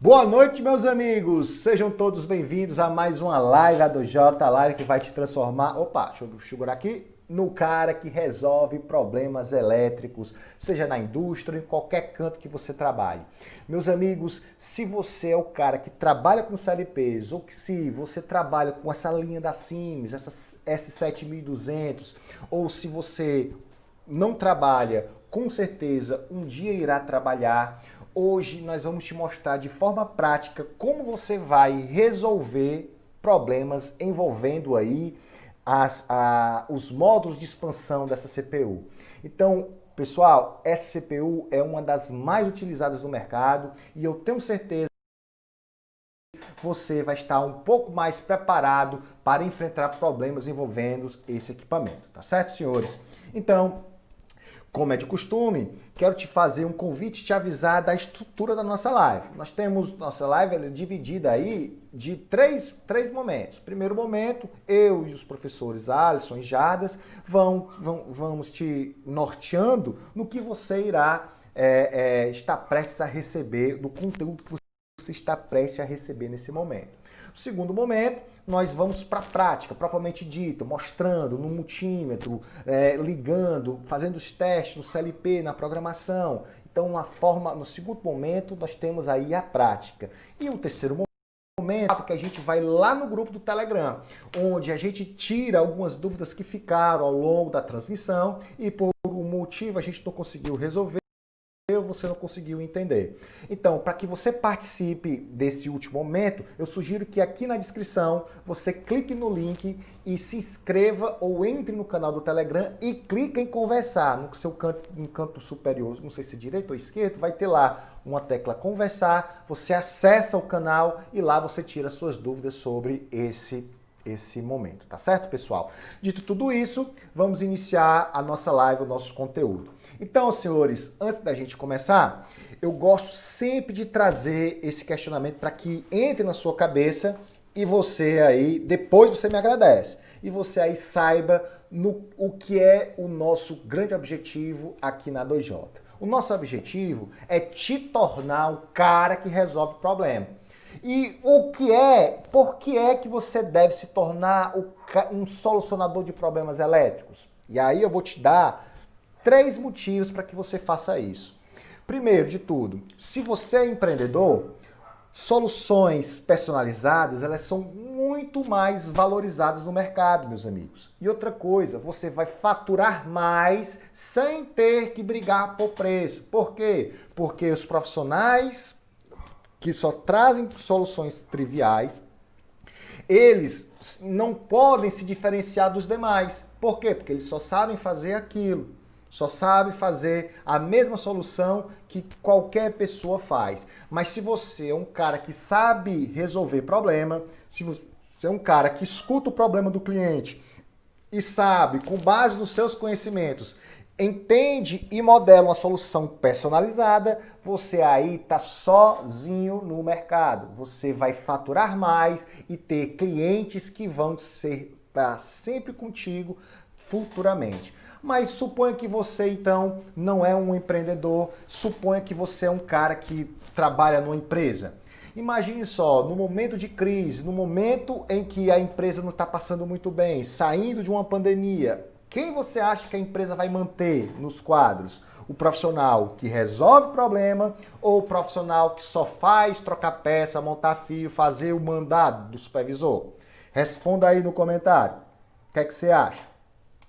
Boa noite, meus amigos! Sejam todos bem-vindos a mais uma live, a 2J, a live que vai te transformar, deixa eu segurar aqui, no cara que resolve problemas elétricos, seja na indústria, em qualquer canto que você trabalhe. Meus amigos, se você é o cara que trabalha com CLPs, ou que se você trabalha com essa linha da Siemens, essa S7200, ou se você não trabalha, com certeza um dia irá trabalhar. Hoje nós vamos te mostrar de forma prática como você vai resolver problemas envolvendo aí os módulos de expansão dessa CPU. Então, pessoal, essa CPU é uma das mais utilizadas no mercado e eu tenho certeza que você vai estar um pouco mais preparado para enfrentar problemas envolvendo esse equipamento, tá certo, senhores? Então, como é de costume, quero te fazer um convite e te avisar da estrutura da nossa live. Nós temos nossa live ela é dividida aí de três momentos. Primeiro momento, eu e os professores Alisson e Jadas vamos te norteando no que você irá estar prestes a receber, do conteúdo que você está prestes a receber nesse momento. No segundo momento, nós vamos para a prática, propriamente dita, mostrando no multímetro, ligando, fazendo os testes no CLP, na programação. Então, no segundo momento, nós temos aí a prática. E o terceiro momento que a gente vai lá no grupo do Telegram, onde a gente tira algumas dúvidas que ficaram ao longo da transmissão e por um motivo a gente não conseguiu resolver, você não conseguiu entender. Então, para que você participe desse último momento, eu sugiro que aqui na descrição você clique no link e se inscreva ou entre no canal do Telegram e clique em conversar. No seu canto superior, não sei se é direito ou esquerdo, vai ter lá uma tecla conversar, você acessa o canal e lá você tira suas dúvidas sobre esse momento, tá certo, pessoal? Dito tudo isso, vamos iniciar a nossa live, o nosso conteúdo. Então, senhores, antes da gente começar, eu gosto sempre de trazer esse questionamento para que entre na sua cabeça e você aí, depois você me agradece, e você aí saiba o que é o nosso grande objetivo aqui na 2J. O nosso objetivo é te tornar o cara que resolve o problema. E por que é que você deve se tornar um solucionador de problemas elétricos? E aí eu vou te dar 3 motivos para que você faça isso. Primeiro de tudo, se você é empreendedor, soluções personalizadas, elas são muito mais valorizadas no mercado, meus amigos. E outra coisa, você vai faturar mais sem ter que brigar por preço. Por quê? Porque os profissionais que só trazem soluções triviais, eles não podem se diferenciar dos demais. Por quê? Porque eles só sabem fazer aquilo. Só sabem fazer a mesma solução que qualquer pessoa faz. Mas se você é um cara que sabe resolver problema, se você é um cara que escuta o problema do cliente e sabe, com base nos seus conhecimentos, entende e modela uma solução personalizada, você aí está sozinho no mercado. Você vai faturar mais e ter clientes que vão estar sempre contigo futuramente. Mas suponha que você, então, não é um empreendedor, suponha que você é um cara que trabalha numa empresa. Imagine só, no momento de crise, no momento em que a empresa não está passando muito bem, saindo de uma pandemia, quem você acha que a empresa vai manter nos quadros? O profissional que resolve o problema ou o profissional que só faz trocar peça, montar fio, fazer o mandado do supervisor? Responda aí no comentário. O que é que você acha?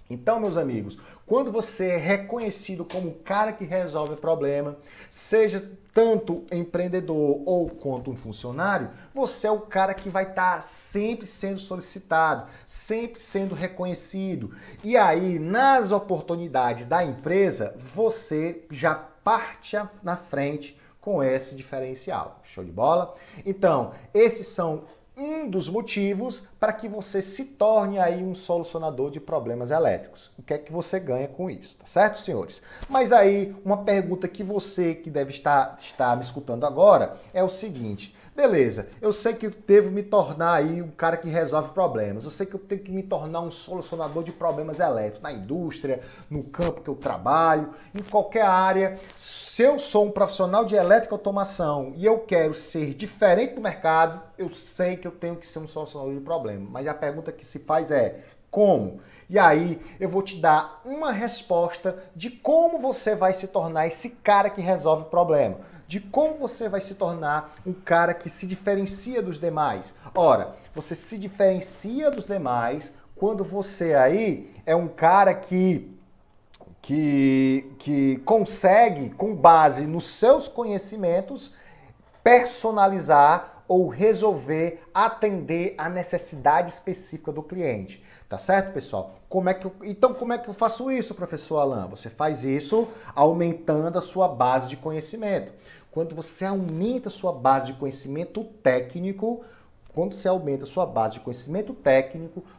Então, meus amigos, quando você é reconhecido como um cara que resolve o problema, seja tanto empreendedor ou quanto um funcionário, você é o cara que vai estar sempre sendo solicitado, sempre sendo reconhecido. E aí, nas oportunidades da empresa, você já parte na frente com esse diferencial. Show de bola? Então, esses são um dos motivos para que você se torne aí um solucionador de problemas elétricos. O que é que você ganha com isso, tá certo, senhores? Mas aí, uma pergunta que você que deve estar me escutando agora é o seguinte: beleza, eu sei que eu devo me tornar aí um cara que resolve problemas, eu sei que eu tenho que me tornar um solucionador de problemas elétricos na indústria, no campo que eu trabalho, em qualquer área. Se eu sou um profissional de elétrica e automação e eu quero ser diferente do mercado, eu sei que eu tenho que ser um solucionador de problemas. Mas a pergunta que se faz é: como? E aí eu vou te dar uma resposta de como você vai se tornar esse cara que resolve problema, de como você vai se tornar um cara que se diferencia dos demais. Ora, você se diferencia dos demais quando você aí é um cara que consegue, com base nos seus conhecimentos, personalizar ou resolver, atender a necessidade específica do cliente. Tá certo, pessoal? Então, como é que eu faço isso, professor Alan? Você faz isso aumentando a sua base de conhecimento. Quando você aumenta a sua base de conhecimento técnico,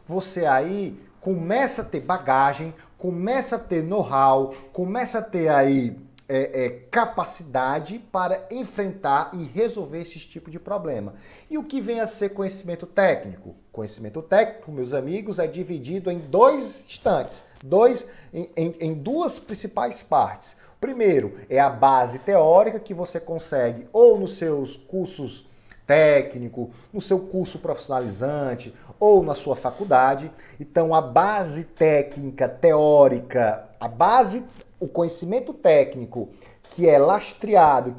você aí começa a ter bagagem, começa a ter know-how, começa a ter aí capacidade para enfrentar e resolver esse tipo de problema. E o que vem a ser conhecimento técnico? Conhecimento técnico, meus amigos, é dividido em dois instantes, em duas principais partes. Primeiro é a base teórica que você consegue ou nos seus cursos técnico, no seu curso profissionalizante ou na sua faculdade. Então a base técnica, teórica, o conhecimento técnico que é lastreado,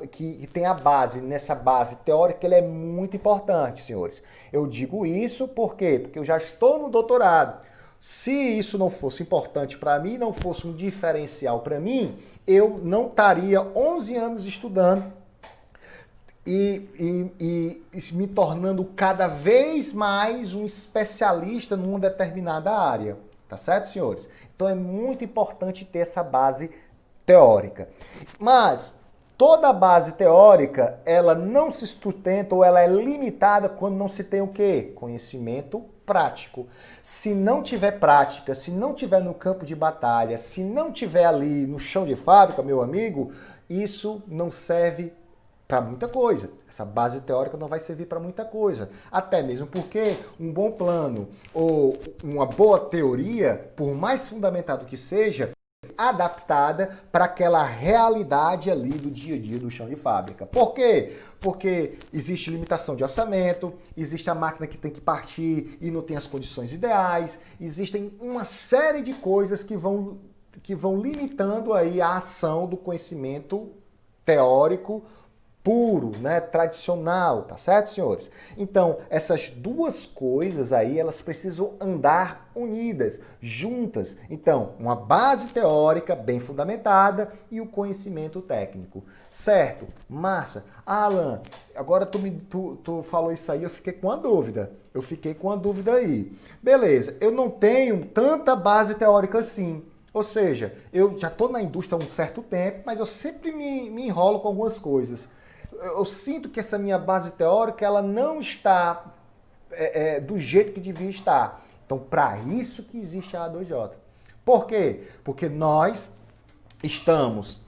que tem a base nessa base teórica, ele é muito importante, senhores. Eu digo isso por quê? Porque eu já estou no doutorado. Se isso não fosse importante para mim, não fosse um diferencial para mim, eu não estaria 11 anos estudando e me tornando cada vez mais um especialista numa determinada área. Tá certo, senhores? Então é muito importante ter essa base teórica. Mas toda a base teórica, ela não se sustenta ou ela é limitada quando não se tem o quê? Conhecimento prático. Se não tiver prática, se não tiver no campo de batalha, se não tiver ali no chão de fábrica, meu amigo, isso não serve para muita coisa. Essa base teórica não vai servir para muita coisa. Até mesmo porque um bom plano ou uma boa teoria, por mais fundamentado que seja, adaptada para aquela realidade ali do dia a dia do chão de fábrica. Por quê? Porque existe limitação de orçamento, existe a máquina que tem que partir e não tem as condições ideais, existem uma série de coisas que vão limitando aí a ação do conhecimento teórico puro, né, tradicional, tá certo, senhores? Então, essas duas coisas aí, elas precisam andar unidas, juntas. Então, uma base teórica bem fundamentada e o conhecimento técnico. Certo? Massa. Alan, agora tu falou isso aí, eu fiquei com a dúvida. Aí. Beleza, eu não tenho tanta base teórica assim. Ou seja, eu já estou na indústria há um certo tempo, mas eu sempre me enrolo com algumas coisas. Eu sinto que essa minha base teórica ela não está do jeito que devia estar. Então, para isso que existe a A2J. Por quê? Porque nós estamos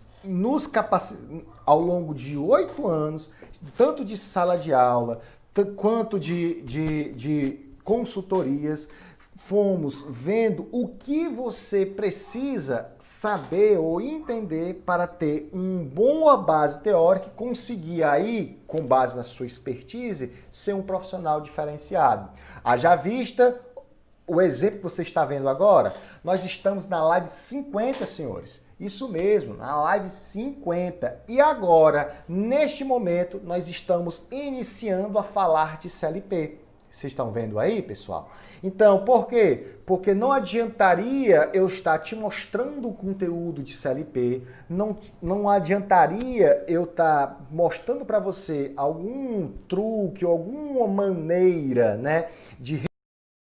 ao longo de 8 anos, tanto de sala de aula, quanto de consultorias, fomos vendo o que você precisa saber ou entender para ter uma boa base teórica e conseguir aí, com base na sua expertise, ser um profissional diferenciado. Haja vista o exemplo que você está vendo agora, nós estamos na live 50, senhores. Isso mesmo, na live 50. E agora, neste momento, nós estamos iniciando a falar de CLP. Vocês estão vendo aí, pessoal? Então, por quê? Porque não adiantaria eu estar te mostrando o conteúdo de CLP, não adiantaria eu estar mostrando para você algum truque, alguma maneira, né, de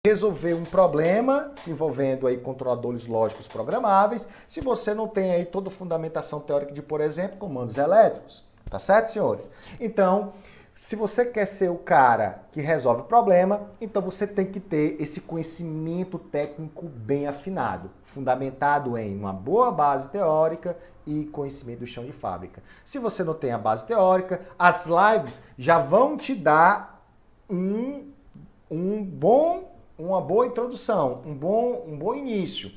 resolver um problema envolvendo aí controladores lógicos programáveis, se você não tem aí toda a fundamentação teórica de, por exemplo, comandos elétricos. Tá certo, senhores? Então, Se você quer ser o cara que resolve o problema, então você tem que ter esse conhecimento técnico bem afinado, fundamentado em uma boa base teórica e conhecimento do chão de fábrica. Se você não tem a base teórica, as lives já vão te dar uma boa introdução, um bom início.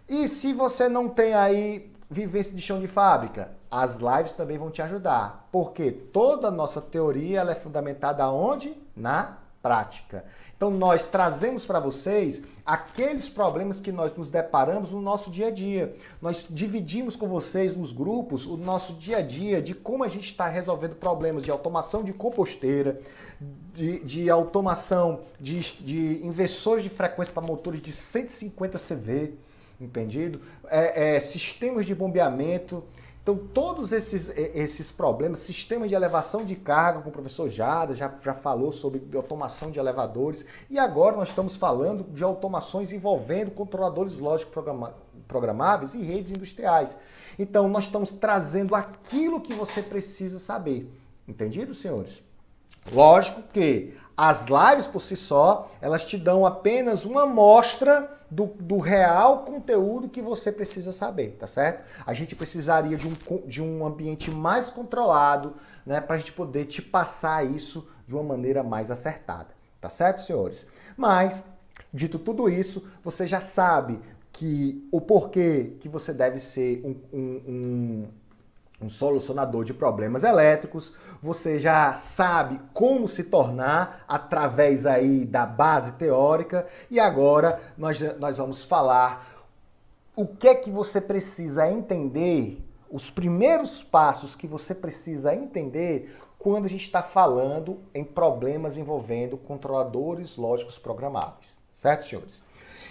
E se você não tem aí vivência de chão de fábrica, as lives também vão te ajudar, porque toda a nossa teoria ela é fundamentada onde? Na prática. Então nós trazemos para vocês aqueles problemas que nós nos deparamos no nosso dia a dia. Nós dividimos com vocês nos grupos o nosso dia a dia de como a gente está resolvendo problemas de automação de composteira, de automação de inversores de frequência para motores de 150 CV, entendido? Sistemas de bombeamento. Então, todos esses problemas, sistemas de elevação de carga, com o professor Jada já falou sobre automação de elevadores, e agora nós estamos falando de automações envolvendo controladores lógicos programáveis e redes industriais. Então, nós estamos trazendo aquilo que você precisa saber. Entendido, senhores? Lógico que as lives por si só, elas te dão apenas uma amostra do real conteúdo que você precisa saber, tá certo? A gente precisaria de um ambiente mais controlado, né, para a gente poder te passar isso de uma maneira mais acertada, tá certo, senhores? Mas, dito tudo isso, você já sabe que o porquê que você deve ser um solucionador de problemas elétricos, você já sabe como se tornar através aí da base teórica, e agora nós vamos falar o que é que você precisa entender, os primeiros passos que você precisa entender quando a gente está falando em problemas envolvendo controladores lógicos programáveis, certo, senhores?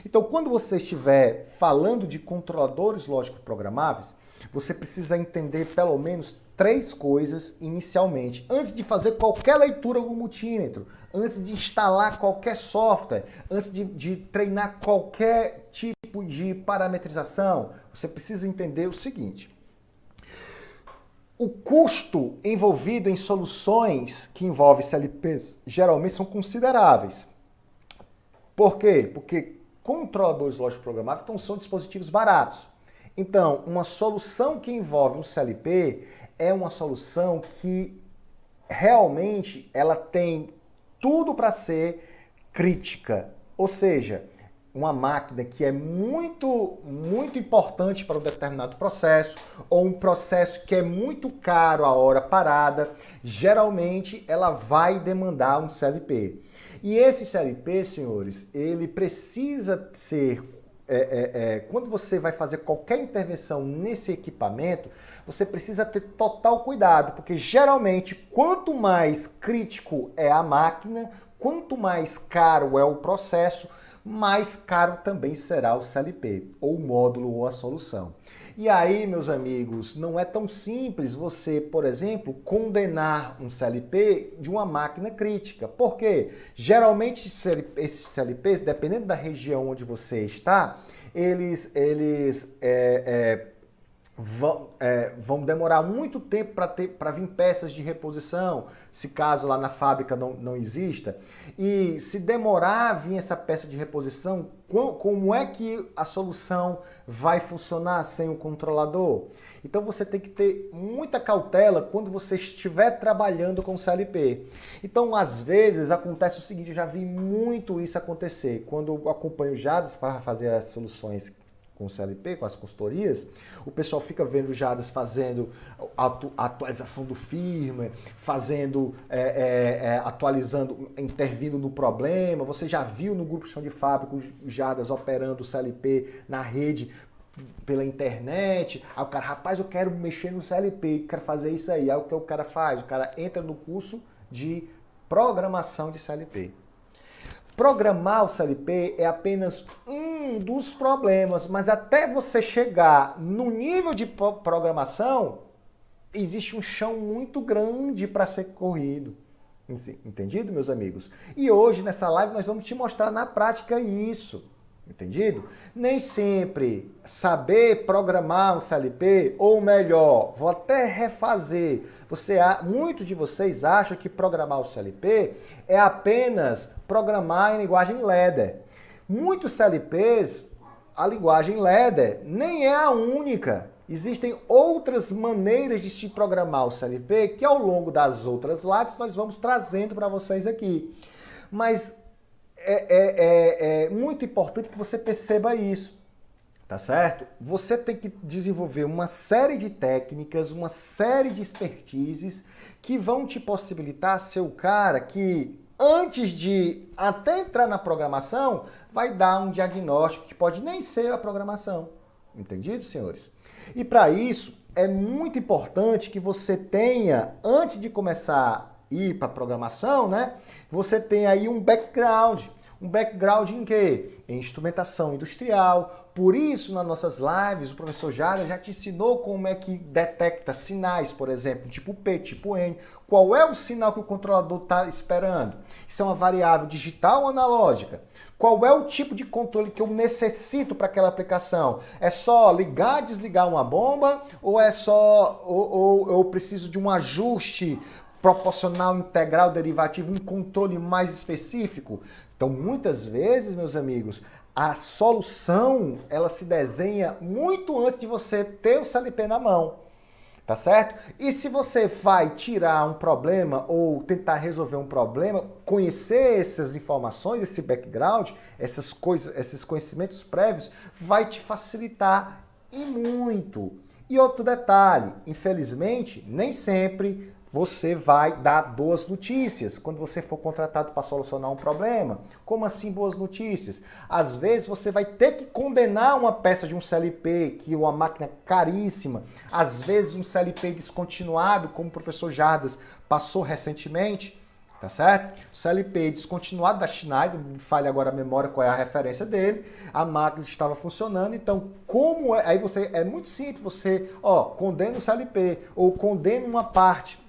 Então, quando você estiver falando de controladores lógicos programáveis, você precisa entender pelo menos 3 coisas inicialmente, antes de fazer qualquer leitura no multímetro, antes de instalar qualquer software, antes de treinar qualquer tipo de parametrização. Você precisa entender o seguinte: o custo envolvido em soluções que envolvem CLPs geralmente são consideráveis. Por quê? Porque controladores lógicos programáveis então, são dispositivos baratos. Então, uma solução que envolve um CLP é uma solução que realmente ela tem tudo para ser crítica. Ou seja, uma máquina que é muito importante para um determinado processo, ou um processo que é muito caro a hora parada, geralmente ela vai demandar um CLP. E esse CLP, senhores, ele precisa ser... quando você vai fazer qualquer intervenção nesse equipamento, você precisa ter total cuidado, porque geralmente quanto mais crítico é a máquina, quanto mais caro é o processo, mais caro também será o CLP, ou o módulo ou a solução. E aí, meus amigos, não é tão simples você, por exemplo, condenar um CLP de uma máquina crítica. Por quê? Geralmente esses CLPs, dependendo da região onde você está, eles vão demorar muito tempo para vir peças de reposição, se caso lá na fábrica não exista. E se demorar a vir essa peça de reposição, como é que a solução vai funcionar sem o controlador? Então você tem que ter muita cautela quando você estiver trabalhando com CLP. Então, às vezes, acontece o seguinte, eu já vi muito isso acontecer. Quando eu acompanho o Jadas para fazer as soluções com o CLP, com as consultorias, o pessoal fica vendo o Jadas fazendo a atualização do firmware, atualizando, intervindo no problema. Você já viu no grupo Chão de Fábrica o Jadas operando o CLP na rede pela internet. Aí o cara, rapaz, eu quero mexer no CLP, quero fazer isso aí. Aí o que o cara faz? O cara entra no curso de programação de CLP. Programar o CLP é apenas um dos problemas, mas até você chegar no nível de programação, existe um chão muito grande para ser corrido. Entendido, meus amigos? E hoje, nessa live, nós vamos te mostrar na prática isso. Entendido? Nem sempre saber programar um CLP, ou melhor, vou até refazer. Muitos de vocês acham que programar o CLP é apenas programar em linguagem Ladder. Muitos CLPs, a linguagem Ladder nem é a única. Existem outras maneiras de se programar o CLP que ao longo das outras lives nós vamos trazendo para vocês aqui. Mas é muito importante que você perceba isso, tá certo? Você tem que desenvolver uma série de técnicas, uma série de expertises que vão te possibilitar ser o cara que, antes de até entrar na programação, vai dar um diagnóstico que pode nem ser a programação. Entendido, senhores? E para isso, é muito importante que você tenha, antes de começar a ir para a programação, né? Você tenha aí um background. Um background em quê? Em instrumentação industrial. Por isso, nas nossas lives, o professor Jara já te ensinou como é que detecta sinais, por exemplo, tipo P, tipo N. Qual é o sinal que o controlador está esperando? Isso é uma variável digital ou analógica? Qual é o tipo de controle que eu necessito para aquela aplicação? É só ligar, desligar uma bomba? Ou é só, ou eu preciso de um ajuste proporcional, integral, derivativo, um controle mais específico? Então, muitas vezes, meus amigos, a solução, ela se desenha muito antes de você ter o CLP na mão, tá certo? E se você vai tirar um problema ou tentar resolver um problema, conhecer essas informações, esse background, essas coisas, esses conhecimentos prévios, vai te facilitar e muito. E outro detalhe, infelizmente, nem sempre você vai dar boas notícias quando você for contratado para solucionar um problema. Como assim boas notícias? Às vezes você vai ter que condenar uma peça de um CLP, que é uma máquina caríssima. Às vezes um CLP descontinuado, como o professor Jardas passou recentemente, tá certo? O CLP descontinuado da Schneider, me falha agora a memória qual é a referência dele, a máquina estava funcionando, então como é? Aí você, é muito simples, você, condena o CLP ou condena uma parte.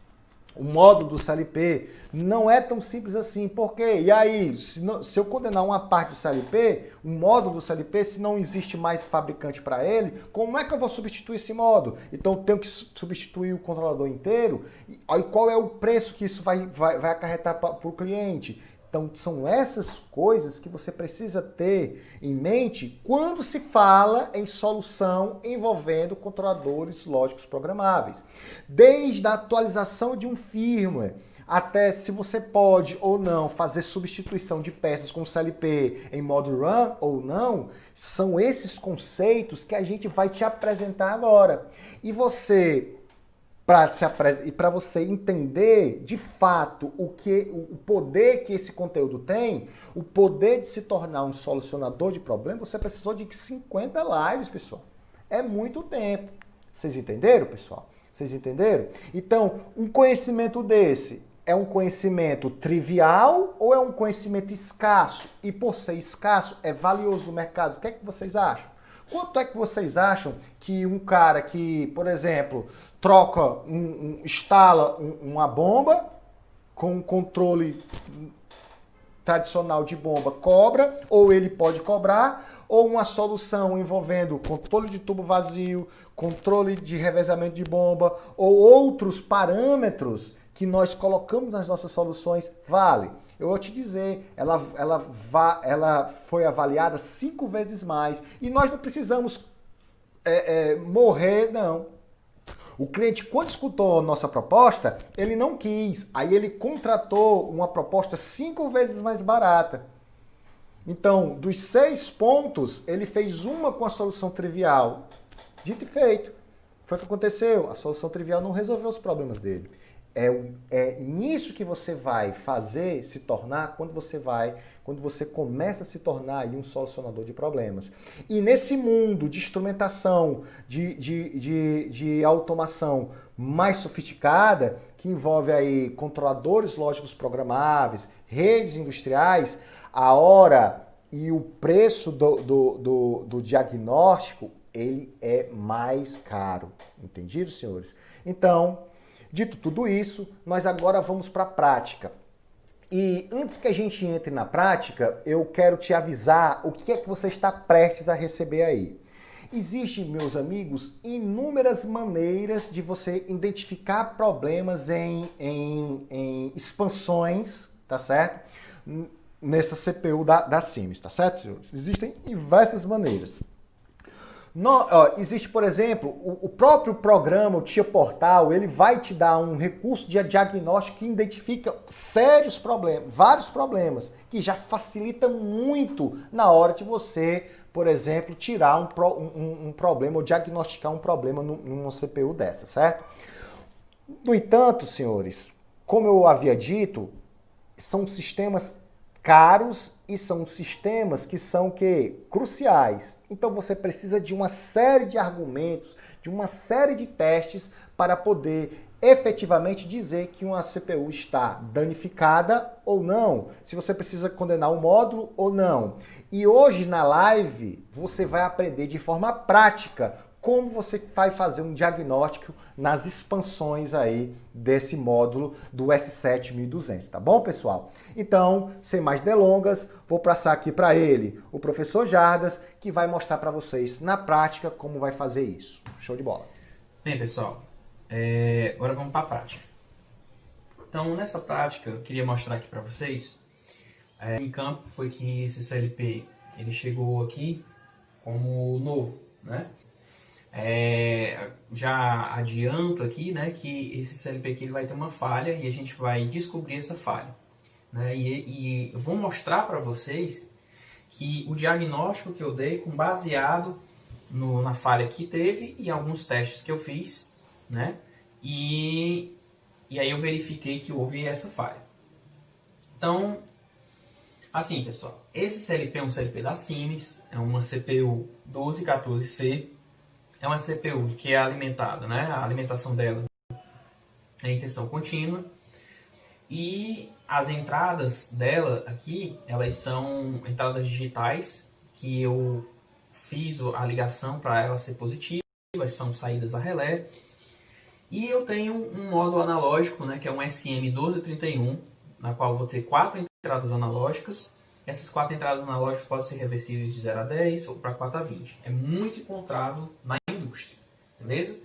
O módulo do CLP não é tão simples assim. Por quê? E aí, se eu condenar uma parte do CLP, um módulo do CLP, se não existe mais fabricante para ele, como é que eu vou substituir esse módulo? Então, eu tenho que substituir o controlador inteiro? E aí, qual é o preço que isso vai acarretar para o cliente? Então, são essas coisas que você precisa ter em mente quando se fala em solução envolvendo controladores lógicos programáveis. Desde a atualização de um firmware, até se você pode ou não fazer substituição de peças com CLP em modo run ou não, são esses conceitos que a gente vai te apresentar agora. E você... para você entender de fato o poder que esse conteúdo tem, o poder de se tornar um solucionador de problemas, você precisou de 50 lives, pessoal. É muito tempo. Vocês entenderam, pessoal? Vocês entenderam? Então, um conhecimento desse é um conhecimento trivial ou é um conhecimento escasso? E por ser escasso, é valioso no mercado? O que é que vocês acham? Quanto é que vocês acham que um cara que, por exemplo, instala uma bomba com um controle tradicional de bomba cobra, ou ele pode cobrar, ou uma solução envolvendo controle de tubo vazio, controle de revezamento de bomba, ou outros parâmetros que nós colocamos nas nossas soluções, vale? Eu vou te dizer, ela foi avaliada 5 vezes mais. E nós não precisamos morrer, não. O cliente, quando escutou a nossa proposta, ele não quis. Aí ele contratou uma proposta 5 vezes mais barata. Então, dos 6 pontos, ele fez uma com a solução trivial. Dito e feito. Foi o que aconteceu. A solução trivial não resolveu os problemas dele. É nisso que você vai fazer se tornar quando você começa a se tornar aí um solucionador de problemas. E nesse mundo de instrumentação, de automação mais sofisticada, que envolve aí controladores lógicos programáveis, redes industriais, a hora e o preço do diagnóstico, ele é mais caro. Entendido, senhores? Então, dito tudo isso, nós agora vamos para a prática. E antes que a gente entre na prática, eu quero te avisar o que é que você está prestes a receber aí. Existem, meus amigos, inúmeras maneiras de você identificar problemas em expansões, tá certo? Nessa CPU da Siemens, tá certo? Existem diversas maneiras. Existe, por exemplo, o próprio programa, o Tia Portal, ele vai te dar um recurso de diagnóstico que identifica sérios problemas, vários problemas, que já facilita muito na hora de você, por exemplo, tirar um problema ou diagnosticar um problema numa CPU dessa, certo? No entanto, senhores, como eu havia dito, são sistemas caros e são sistemas que são cruciais. Então você precisa de uma série de argumentos, de uma série de testes para poder efetivamente dizer que uma CPU está danificada ou não, se você precisa condenar o módulo ou não. E hoje na live você vai aprender de forma prática como você vai fazer um diagnóstico nas expansões aí desse módulo do S7200, tá bom, pessoal? Então, sem mais delongas, vou passar aqui para ele, o professor Jardas, que vai mostrar para vocês na prática como vai fazer isso. Show de bola. Bem, pessoal, agora vamos para a prática. Então, nessa prática, eu queria mostrar aqui para vocês, em campo foi que esse CLP ele chegou aqui como novo, né? Já adianto aqui, né, que esse CLP aqui ele vai ter uma falha e a gente vai descobrir essa falha, né? E eu vou mostrar para vocês que o diagnóstico que eu dei baseado na falha que teve e alguns testes que eu fiz, né? E aí eu verifiquei que houve essa falha. Então, assim, pessoal, esse CLP é um CLP da Siemens, é uma CPU 1214C. É uma CPU que é alimentada, né? A alimentação dela é em tensão contínua. E as entradas dela aqui, elas são entradas digitais, que eu fiz a ligação para ela ser positiva, são saídas a relé. E eu tenho um modo analógico, né? Que é um SM1231, na qual eu vou ter 4 entradas analógicas. Essas 4 entradas analógicas podem ser reversíveis de 0 a 10 ou para 4 a 20. É muito encontrado na indústria, beleza?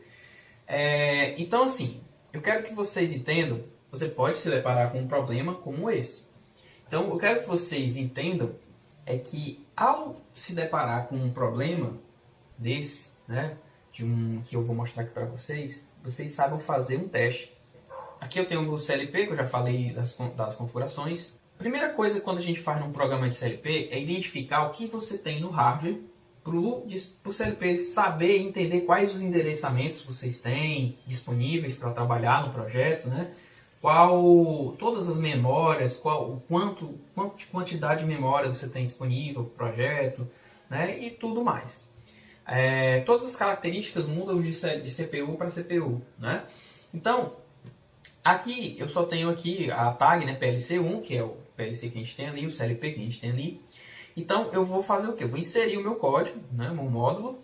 Então, assim, eu quero que vocês entendam, você pode se deparar com um problema como esse. Então, eu quero que vocês entendam que ao se deparar com um problema desse, né, que eu vou mostrar aqui para vocês, vocês saibam fazer um teste. Aqui eu tenho o CLP, que eu já falei das configurações. Primeira coisa quando a gente faz num programa de CLP é identificar o que você tem no hardware para o CLP saber e entender quais os endereçamentos vocês têm disponíveis para trabalhar no projeto, né? Todas as memórias, quanto de quantidade de memória você tem disponível para o projeto, né? E tudo mais. Todas as características mudam de CPU para CPU, né? Então, aqui eu só tenho aqui a tag, né, PLC1, que é o PLC que a gente tem ali, o CLP que a gente tem ali. Então eu vou fazer o quê? Eu vou inserir o meu código, né, meu módulo.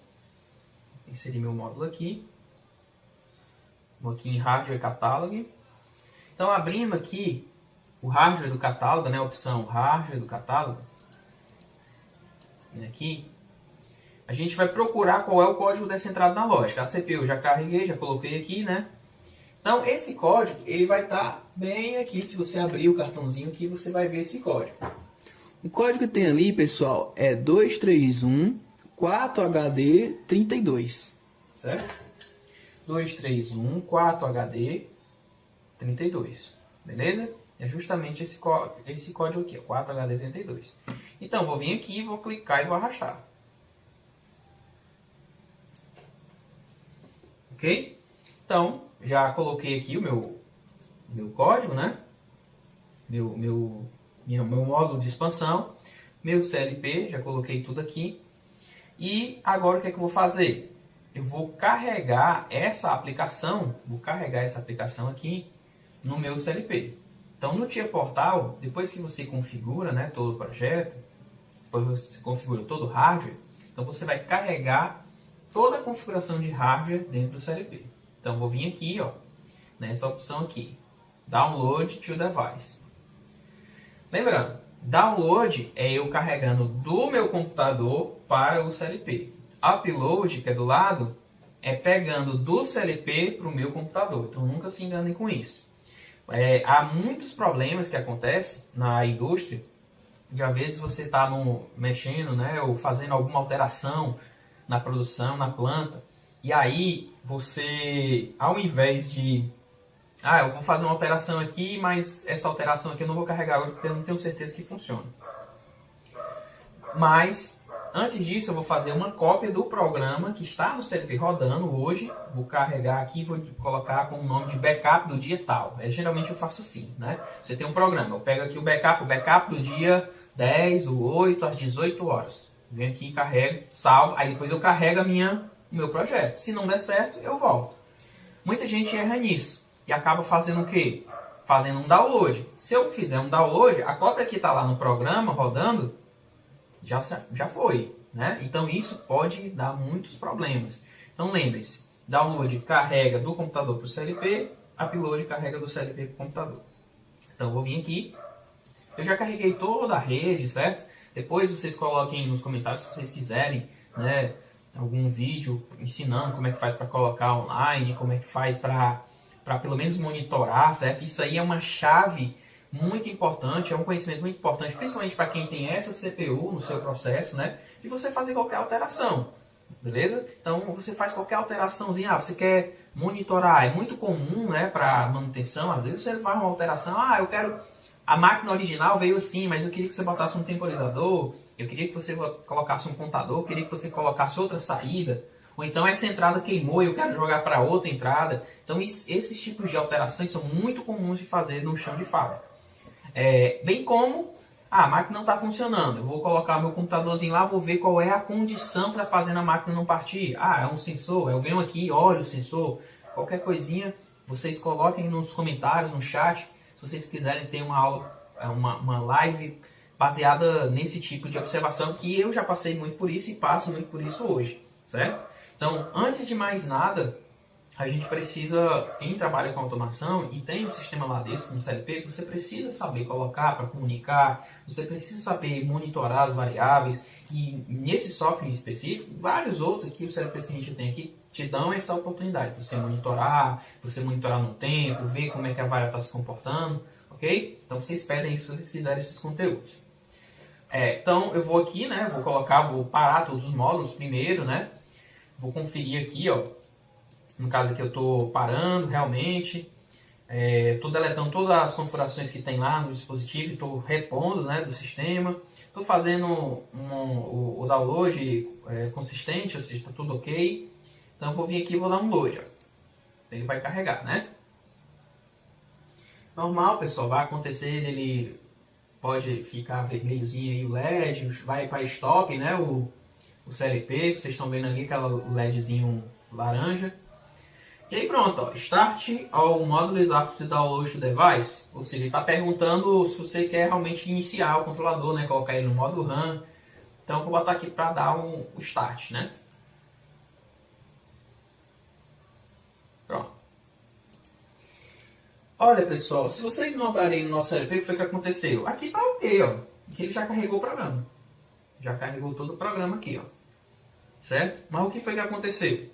Inserir meu módulo aqui. Vou aqui em Hardware Catalog. Então abrindo aqui o hardware do catálogo, né, a opção Hardware do catálogo. Aqui. A gente vai procurar qual é o código dessa entrada analógica. A CPU eu já carreguei, já coloquei aqui, né? Então, esse código, ele vai estar bem aqui. Se você abrir o cartãozinho aqui, você vai ver esse código. O código que tem ali, pessoal, é 231 4HD32. Certo? 231 4HD32. Beleza? É justamente esse código aqui, 4HD32. Então, vou vir aqui, vou clicar e vou arrastar. Ok? Então, já coloquei aqui o meu código, né? Meu módulo de expansão, meu CLP, já coloquei tudo aqui. E agora o que é que eu vou fazer? Eu vou carregar essa aplicação, aqui no meu CLP. Então, no Tia Portal, depois que você configura, né, todo o projeto, depois você configura todo o hardware, então você vai carregar toda a configuração de hardware dentro do CLP. Então, vou vir aqui, ó, nessa opção aqui, Download to Device. Lembrando, download é eu carregando do meu computador para o CLP. Upload, que é do lado, é pegando do CLP para o meu computador. Então nunca se enganem com isso. Há muitos problemas que acontecem na indústria. De às vezes você está mexendo, né, ou fazendo alguma alteração na produção, na planta, e aí você, ao invés de eu vou fazer uma alteração aqui, mas essa alteração aqui eu não vou carregar hoje porque eu não tenho certeza que funciona. Mas, antes disso, eu vou fazer uma cópia do programa que está no CLP rodando hoje. Vou carregar aqui e vou colocar com o nome de backup do dia tal. Geralmente eu faço assim, né? Você tem um programa, eu pego aqui o backup do dia 10, do 8 às 18 horas. Venho aqui, carrego, salvo, aí depois eu carrego o meu projeto. Se não der certo, eu volto. Muita gente erra nisso e acaba fazendo o quê? Fazendo um download. Se eu fizer um download, a cópia que está lá no programa rodando já foi, né? Então isso pode dar muitos problemas. Então lembre-se, download carrega do computador para o CLP, upload carrega do CLP para o computador. Então eu vou vir aqui, eu já carreguei toda a rede, certo? Depois vocês coloquem nos comentários se vocês quiserem, né, algum vídeo ensinando como é que faz para colocar online, como é que faz para pelo menos monitorar, certo? Isso aí é uma chave muito importante, é um conhecimento muito importante, principalmente para quem tem essa CPU no seu processo, né? De você fazer qualquer alteração, beleza? Então você faz qualquer alteraçãozinha, você quer monitorar, é muito comum, né, para manutenção, às vezes você faz uma alteração, eu quero, a máquina original veio assim, mas eu queria que você botasse um temporizador, eu queria que você colocasse um contador, eu queria que você colocasse outra saída, ou então essa entrada queimou e eu quero jogar para outra entrada. Então esses tipos de alterações são muito comuns de fazer no chão de fábrica. Bem como a máquina não está funcionando. Eu vou colocar meu computadorzinho lá, vou ver qual é a condição para fazer na máquina não partir. É um sensor, eu venho aqui, olho o sensor. Qualquer coisinha, vocês coloquem nos comentários, no chat. Se vocês quiserem ter uma aula, uma live baseada nesse tipo de observação, que eu já passei muito por isso e passo muito por isso hoje, certo? Então, antes de mais nada, a gente precisa, quem trabalha com automação e tem um sistema lá desse, no CLP, você precisa saber colocar para comunicar, você precisa saber monitorar as variáveis, e nesse software em específico, vários outros aqui, os CLPs que a gente tem aqui, te dão essa oportunidade, você monitorar no tempo, ver como é que a variável está se comportando, ok? Então vocês pedem isso se vocês quiserem esses conteúdos. Então eu vou aqui, né, vou parar todos os módulos primeiro, né, vou conferir aqui, ó. No caso aqui eu estou parando realmente, estou deletando todas as configurações que tem lá no dispositivo, estou repondo, né, do sistema, estou fazendo o download consistente, ou seja, está tudo ok. Então eu vou vir aqui e vou dar um load, ó. Ele vai carregar, né? Normal, pessoal, vai acontecer, ele pode ficar vermelhozinho aí o LED, vai para stop, né, o CLP, vocês estão vendo ali aquela LEDzinho laranja. E aí pronto, ó, Start all modules after download to device, ou seja, ele está perguntando se você quer realmente iniciar o controlador, né, colocar ele no modo RAM. Então eu vou botar aqui para dar o Start, né. Pronto. Olha pessoal, se vocês notarem no nosso CLP o que foi que aconteceu, aqui está ok, ó, que ele já carregou o programa. Já carregou todo o programa aqui, ó. Certo? Mas o que foi que aconteceu?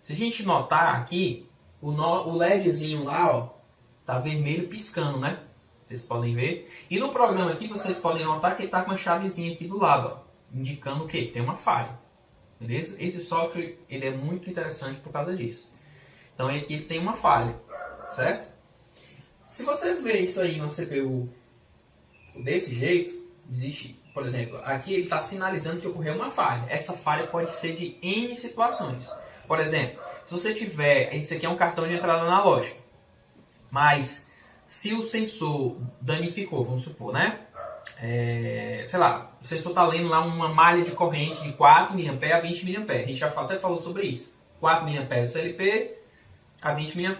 Se a gente notar aqui, o LEDzinho lá, ó, tá vermelho piscando, né? Vocês podem ver. E no programa aqui, vocês podem notar que ele tá com uma chavezinha aqui do lado, ó, indicando o quê? Que tem uma falha. Beleza? Esse software, ele é muito interessante por causa disso. Então aqui ele tem uma falha, certo? Se você ver isso aí no CPU desse jeito, existe, por exemplo, aqui ele está sinalizando que ocorreu uma falha. Essa falha pode ser de N situações. Por exemplo, se você tiver, esse aqui é um cartão de entrada analógico, mas se o sensor danificou, vamos supor, né? Sei lá, o sensor está lendo lá uma malha de corrente de 4 mA a 20 mA. A gente já até falou sobre isso. 4 mA do CLP a 20 mA.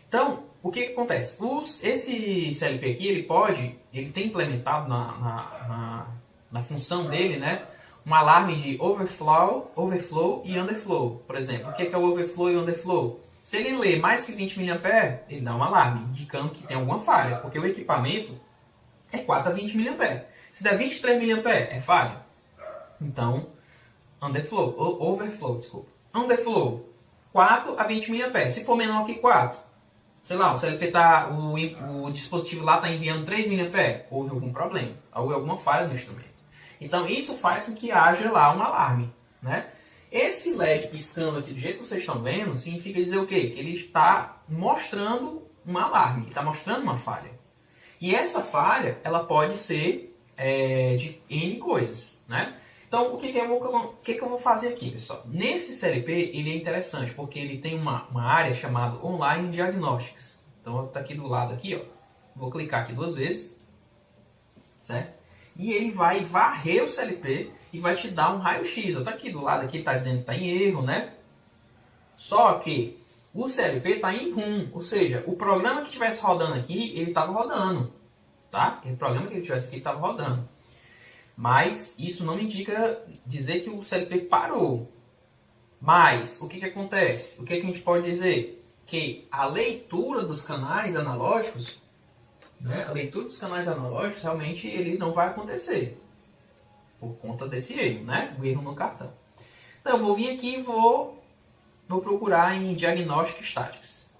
Então, o que acontece? Esse CLP aqui, ele tem implementado na função dele, né, um alarme de overflow e underflow. Por exemplo, o que é o overflow e underflow? Se ele lê mais que 20 mA, ele dá um alarme, indicando que tem alguma falha, porque o equipamento é 4 a 20 mA. Se der 23 mA, é falha. Então, overflow, desculpa. Underflow, 4 a 20 mA. Se for menor que 4, sei lá, o CLP o dispositivo lá está enviando 3 mA, houve algum problema, houve alguma falha no instrumento. Então, isso faz com que haja lá um alarme, né? Esse LED piscando aqui do jeito que vocês estão vendo, significa dizer o quê? Que ele está mostrando um alarme, está mostrando uma falha. E essa falha, ela pode ser de N coisas, né? Então, o que eu vou fazer aqui, pessoal? Nesse CLP, ele é interessante, porque ele tem uma área chamada Online Diagnostics. Então, está aqui do lado, aqui, ó. Vou clicar aqui 2 vezes, certo? E ele vai varrer o CLP e vai te dar um raio-x. Está aqui do lado, aqui está dizendo que está em erro, né? Só que o CLP está em RUM, ou seja, o programa que estivesse rodando aqui, ele estava rodando, tá? O programa que ele tivesse aqui estava rodando. Mas isso não me indica dizer que o CLP parou. Mas o que acontece? O que a gente pode dizer? Que a leitura dos canais analógicos, né? A leitura dos canais analógicos realmente ele não vai acontecer por conta desse erro, né? O erro no cartão. Então eu vou vir aqui e vou procurar em Diagnostic Statistics.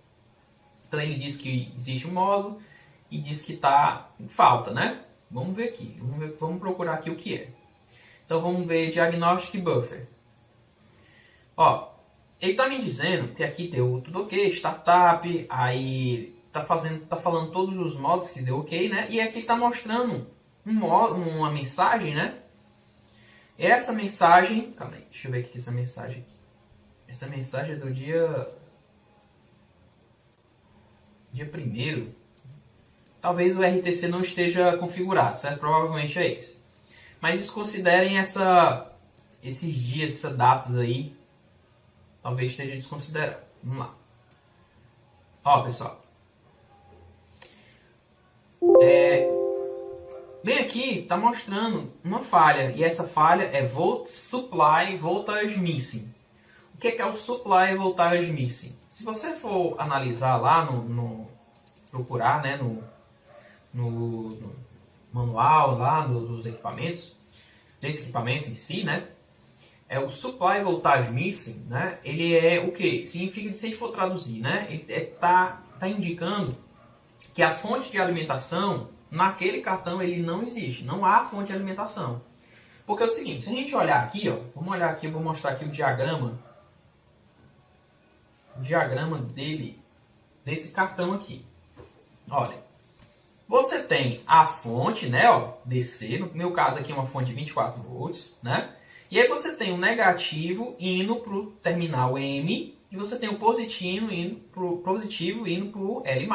Então ele diz que existe um módulo e diz que está em falta, né? Vamos ver aqui. Vamos procurar aqui o que é. Então vamos ver Diagnostic Buffer. Ó, ele está me dizendo que aqui deu tudo ok, startup, aí tá falando todos os modos que deu ok, né? E aqui está mostrando uma mensagem, né? Essa mensagem, calma aí, deixa eu ver aqui essa mensagem aqui. Essa mensagem é do dia 1º. Talvez o RTC não esteja configurado, certo? Provavelmente é isso. Mas desconsiderem esses dias, essas datas aí. Talvez esteja desconsiderado. Vamos lá. Ó, pessoal. Bem aqui, está mostrando uma falha. E essa falha é Supply Voltage Missing. O que é o Supply Voltage Missing? Se você for analisar lá procurar, né, no manual lá dos equipamentos, desse equipamento em si, né? É o Supply Voltage Missing, né? Ele é o que? Significa que se a gente for traduzir, né? Ele tá indicando que a fonte de alimentação naquele cartão ele não existe, não há fonte de alimentação. Porque é o seguinte, se a gente olhar aqui, ó, vamos olhar aqui, eu vou mostrar aqui o diagrama desse cartão aqui. Olha, você tem a fonte, né, ó, DC, no meu caso aqui é uma fonte de 24 volts, né? E aí você tem o negativo indo para o terminal M e você tem o positivo indo para o L+.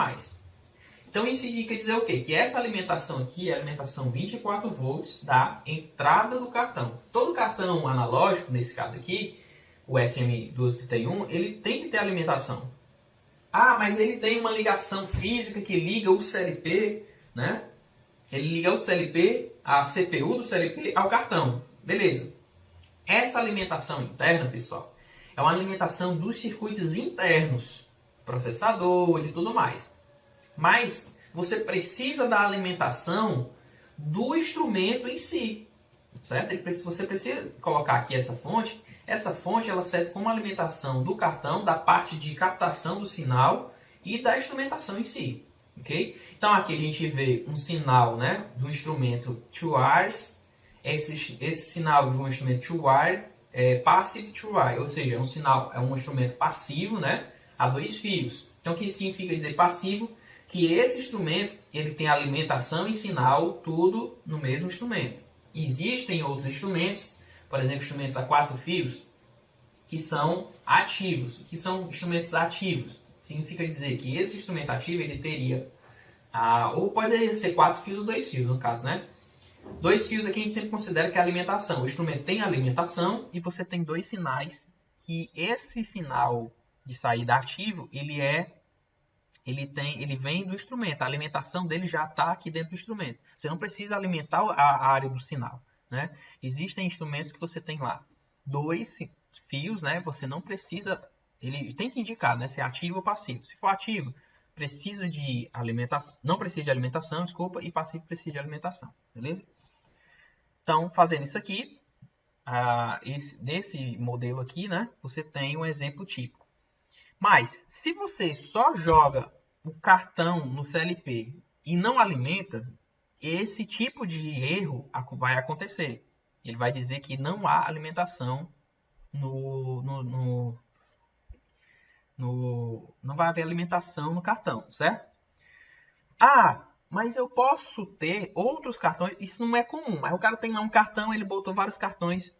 Então isso indica dizer o quê? Que essa alimentação aqui é a alimentação 24 volts da entrada do cartão. Todo cartão analógico, nesse caso aqui, o SM1231, ele tem que ter alimentação. Ah, mas ele tem uma ligação física que liga o CLP, né? Ele liga o CLP, a CPU do CLP ao cartão. Beleza. Essa alimentação interna, pessoal, é uma alimentação dos circuitos internos, processador e tudo mais. Mas você precisa da alimentação do instrumento em si, certo? Você precisa colocar aqui essa fonte. Essa fonte ela serve como alimentação do cartão, da parte de captação do sinal e da instrumentação em si, ok? Então aqui a gente vê um sinal, né, do instrumento 2-wires. Esse sinal de um instrumento 2-wire é passive 2-wire, ou seja, é um instrumento passivo, né, a 2 fios. Então o que significa dizer passivo? Que esse instrumento ele tem alimentação e sinal tudo no mesmo instrumento. Existem outros instrumentos, por exemplo, instrumentos a 4 fios, que são ativos. O que são instrumentos ativos? Significa dizer que esse instrumento ativo ele teria, ou pode ser 4 fios ou 2 fios no caso, né? 2 fios aqui a gente sempre considera que é a alimentação. O instrumento tem alimentação e você tem 2 sinais, que esse sinal de saída ativo, ele vem do instrumento. A alimentação dele já está aqui dentro do instrumento. Você não precisa alimentar a área do sinal, né? Existem instrumentos que você tem lá 2 fios, né? Você não precisa, ele tem que indicar, né, se é ativo ou passivo. Se for ativo, precisa de alimentação, não precisa de alimentação, desculpa, e passivo precisa de alimentação, beleza? Então, fazendo isso aqui, desse modelo aqui, né, você tem um exemplo típico. Mas, se você só joga o cartão no CLP e não alimenta, esse tipo de erro vai acontecer. Ele vai dizer que não há alimentação não vai haver alimentação no cartão, certo? Mas eu posso ter outros cartões. Isso não é comum. Aí o cara tem lá um cartão, ele botou vários cartões.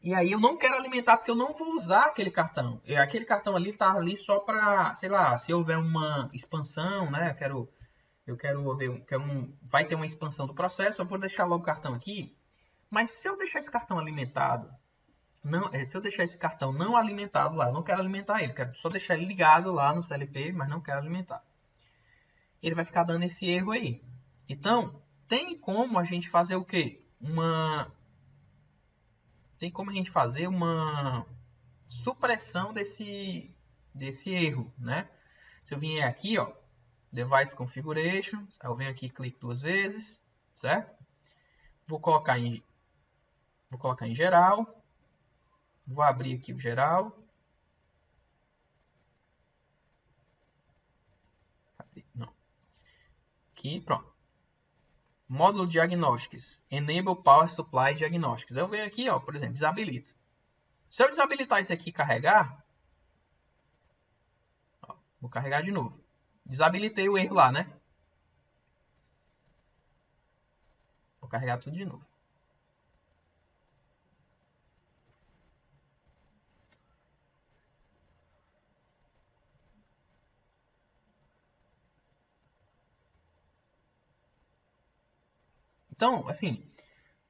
E aí eu não quero alimentar porque eu não vou usar aquele cartão. Aquele cartão ali tá ali só para, sei lá, se houver uma expansão, né? Eu quero ver, vai ter uma expansão do processo, eu vou deixar logo o cartão aqui. Mas se eu deixar esse cartão alimentado, se eu deixar esse cartão não alimentado lá, eu não quero alimentar ele, quero só deixar ele ligado lá no CLP, mas não quero alimentar. Ele vai ficar dando esse erro aí. Então, tem como a gente fazer o quê? Tem como a gente fazer uma supressão desse erro, né? Se eu vier aqui, ó, Device Configuration, eu venho aqui e clico 2 vezes, certo? Vou colocar em geral, vou abrir aqui o geral. Não. Aqui, pronto. Módulo Diagnostics, Enable Power Supply Diagnostics. Eu venho aqui, ó, por exemplo, desabilito. Se eu desabilitar isso aqui e carregar, ó, vou carregar de novo. Desabilitei o erro lá, né? Vou carregar tudo de novo. Então, assim,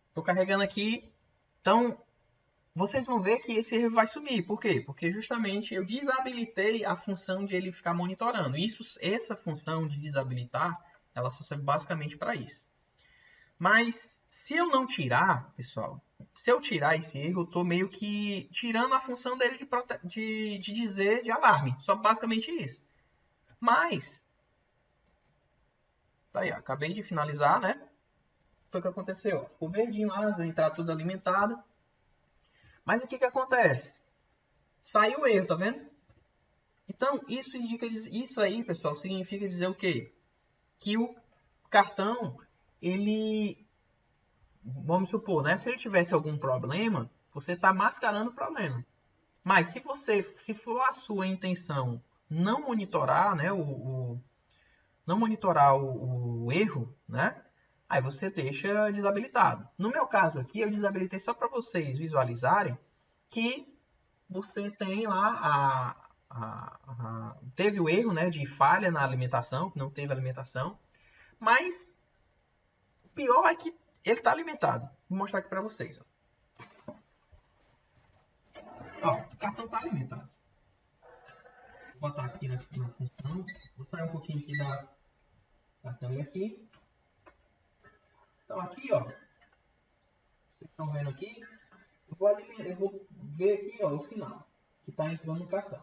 estou carregando aqui. Então, vocês vão ver que esse erro vai sumir. Por quê? Porque justamente eu desabilitei a função de ele ficar monitorando. Essa função de desabilitar, ela só serve basicamente para isso. Mas se eu não tirar, pessoal, se eu tirar esse erro, eu estou meio que tirando a função dele de dizer de alarme. Só basicamente isso. Mas, tá aí, ó, acabei de finalizar, né? Foi o que aconteceu. Ficou verdinho lá, as entradas tudo alimentado. Mas o que acontece? Saiu o erro, tá vendo? Então, isso aí, pessoal, significa dizer o quê? Que o cartão, ele, vamos supor, né? Se ele tivesse algum problema, você está mascarando o problema. Mas se for a sua intenção não monitorar, né, não monitorar o erro, né? Aí você deixa desabilitado. No meu caso aqui, eu desabilitei só para vocês visualizarem que você tem lá teve o erro, né, de falha na alimentação, que não teve alimentação, mas o pior é que ele está alimentado. Vou mostrar aqui para vocês. Ó, o cartão está alimentado. Vou botar aqui na função. Vou sair um pouquinho aqui da câmera aqui. Então aqui, ó, vocês estão vendo aqui, eu vou ver aqui, ó, o sinal que está entrando no cartão.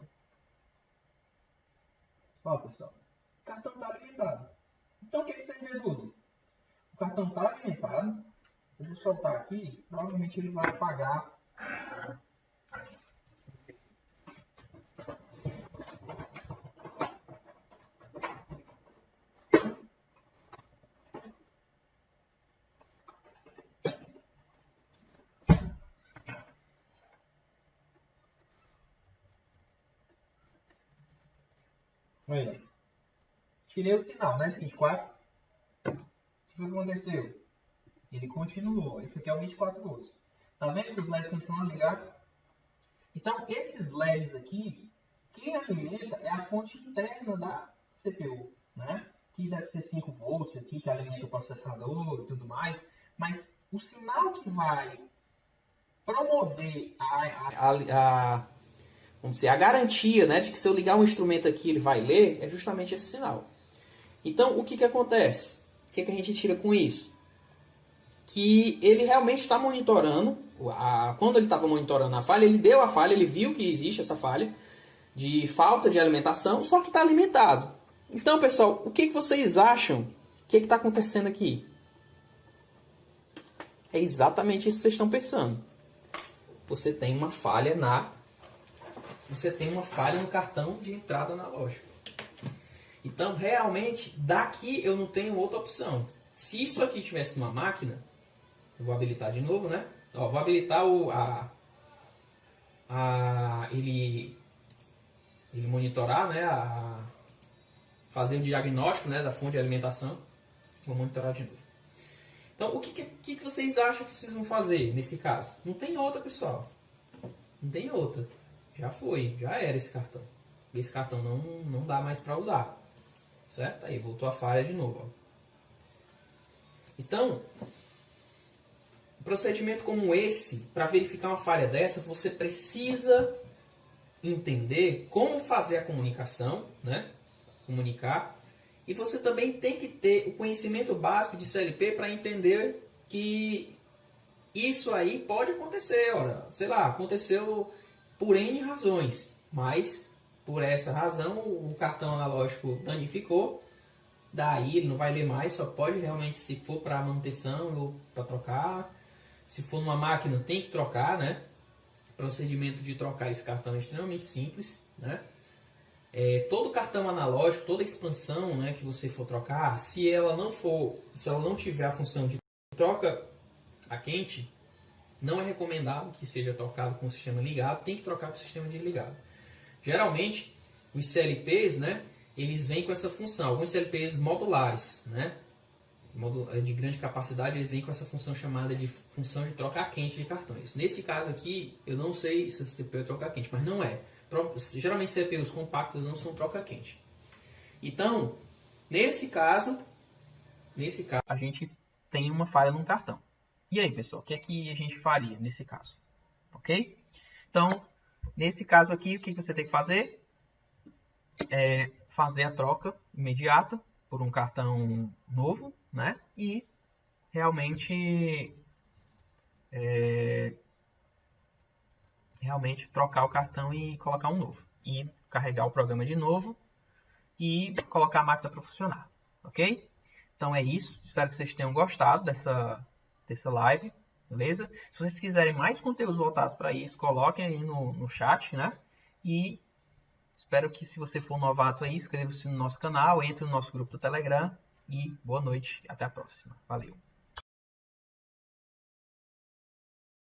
Ó, pessoal, o cartão está alimentado. Então o que vocês deduzem? O cartão está alimentado. Eu vou soltar aqui, provavelmente ele vai apagar. Olha, tirei o sinal, né? 24. O que aconteceu? Ele continuou. Esse aqui é o 24 volts. Tá vendo que os LEDs continuam ligados? Então, esses LEDs aqui, quem alimenta é a fonte interna da CPU, né? Que deve ser 5 volts aqui, que alimenta o processador e tudo mais. Mas o sinal que vai promover vamos dizer, a garantia, né, de que se eu ligar um instrumento aqui ele vai ler, é justamente esse sinal. Então, o que acontece? O que a gente tira com isso? Que ele realmente está monitorando, quando ele estava monitorando a falha, ele deu a falha, ele viu que existe essa falha de falta de alimentação, só que está alimentado. Então, pessoal, o que vocês acham? O que está acontecendo aqui? É exatamente isso que vocês estão pensando. Você tem uma falha no cartão de entrada analógico. Então, realmente, daqui eu não tenho outra opção. Se isso aqui tivesse numa máquina, eu vou habilitar de novo, né? Ó, vou habilitar ele monitorar, né? Fazer o diagnóstico, né, da fonte de alimentação. Vou monitorar de novo. Então, o que vocês acham que vocês vão fazer nesse caso? Não tem outra, pessoal. Não tem outra. Já foi, já era esse cartão. Esse cartão não dá mais para usar. Certo? Aí, voltou a falha de novo. Ó. Então, um procedimento como esse, para verificar uma falha dessa, você precisa entender como fazer a comunicação, né? Comunicar. E você também tem que ter o conhecimento básico de CLP para entender que isso aí pode acontecer. Ora, sei lá, aconteceu por N razões, mas por essa razão o cartão analógico danificou. Daí ele não vai ler mais, só pode realmente se for para manutenção ou para trocar. Se for numa máquina tem que trocar, né? O procedimento de trocar esse cartão é extremamente simples, né? Todo cartão analógico, toda expansão, né, que você for trocar, se ela não tiver a função de troca a quente, não é recomendado que seja trocado com o sistema ligado, tem que trocar com o sistema desligado. Geralmente, os CLPs, né, eles vêm com essa função. Alguns CLPs modulares, né, de grande capacidade, eles vêm com essa função chamada de função de troca a quente de cartões. Nesse caso aqui, eu não sei se esse CPU é troca a quente, mas não é. Geralmente CPUs compactos não são troca quente. Então, nesse caso, a gente tem uma falha no cartão. E aí, pessoal, o que é que a gente faria nesse caso? Ok? Então, nesse caso aqui, o que você tem que fazer? É fazer a troca imediata por um cartão novo, né? E realmente trocar o cartão e colocar um novo. E carregar o programa de novo e colocar a máquina para funcionar. Ok? Então é isso. Espero que vocês tenham gostado dessa live. Beleza? Se vocês quiserem mais conteúdos voltados para isso, coloquem aí no chat, né? E espero que, se você for novato aí, inscreva-se no nosso canal, entre no nosso grupo do Telegram. E boa noite. Até a próxima. Valeu.